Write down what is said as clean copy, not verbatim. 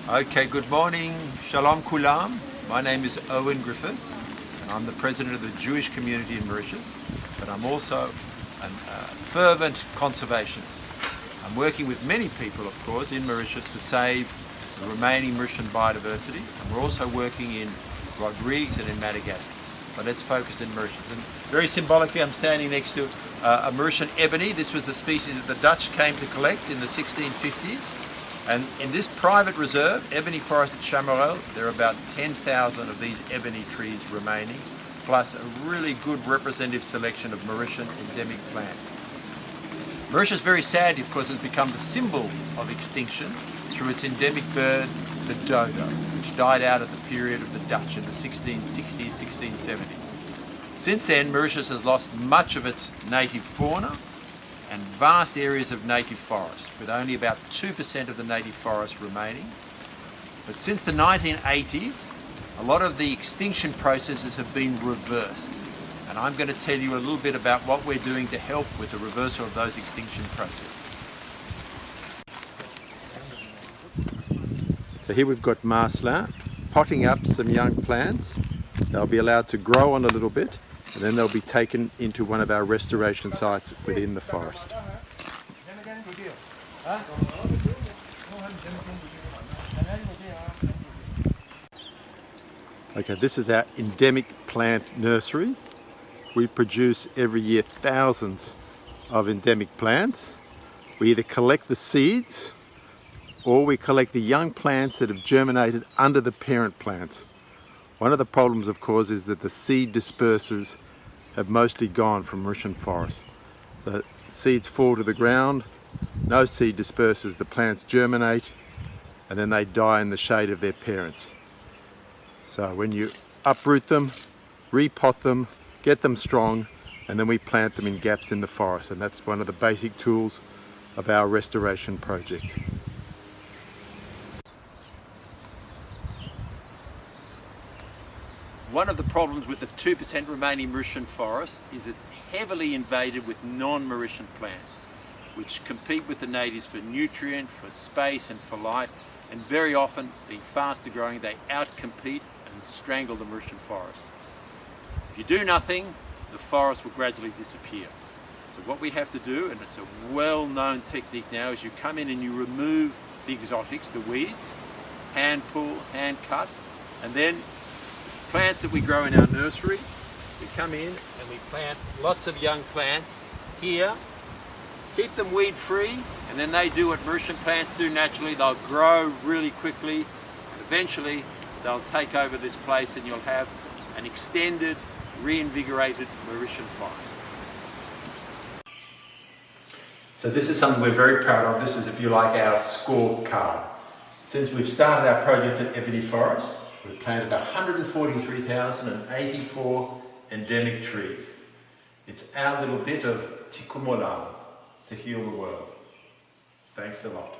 Okay, good morning. Shalom Kulam. My name is Owen Griffiths, and I'm the president of the Jewish community in Mauritius, but I'm also a fervent conservationist. I'm working with many people, of course, in Mauritius to save the remaining Mauritian biodiversity, and we're also working in Rodrigues and in Madagascar. But let's focus in Mauritius. And very symbolically, I'm standing next to a Mauritian ebony. This was the species that the Dutch came to collect in the 1650s. And in this private reserve, ebony forest at Commonwealth, there are about 10,000 of these ebony trees remaining, plus a really good representative selection of Mauritian endemic plants. Mauritius, very sadly, of course, has become the symbol of extinction through its endemic bird, the dodo, which died out at the period of the Dutch in the 1660s, 1670s. Since then, Mauritius has lost much of its native fauna and vast areas of native forest, with only about 2% of the native forest remaining. But since the 1980s, a lot of the extinction processes have been reversed. And I'm going to tell you a little bit about what we're doing to help with the reversal of those extinction processes. So here we've got Marcelin potting up some young plants. They'll be allowed to grow on a little bit, and then they'll be taken into one of our restoration sites within the forest. Okay, this is our endemic plant nursery. We produce every year thousands of endemic plants. We either collect the seeds or we collect the young plants that have germinated under the parent plants. One of the problems, of course, is that the seed dispersers have mostly gone from Mauritian forests. So seeds fall to the ground, no seed dispersers, the plants germinate, and then they die in the shade of their parents. So when you uproot them, repot them, get them strong, and then we plant them in gaps in the forest, and that's one of the basic tools of our restoration project. One of the problems with the 2% remaining Mauritian forest is it's heavily invaded with non-Mauritian plants, which compete with the natives for nutrient, for space and for light, and very often, being faster growing, they outcompete and strangle the Mauritian forest. If you do nothing, the forest will gradually disappear. So what we have to do, and it's a well-known technique now, is you come in and you remove the exotics, the weeds, hand pull, hand cut, and then plants that we grow in our nursery, we come in and we plant lots of young plants here, keep them weed free, and then they do what Mauritian plants do naturally. They'll grow really quickly, and eventually they'll take over this place and you'll have an extended, reinvigorated Mauritian forest. So this is something we're very proud of. This is, if you like, our scorecard. Since we've started our project at Ebony Forest, we've planted 143,084 endemic trees. It's our little bit of Tikumola to heal the world. Thanks a lot.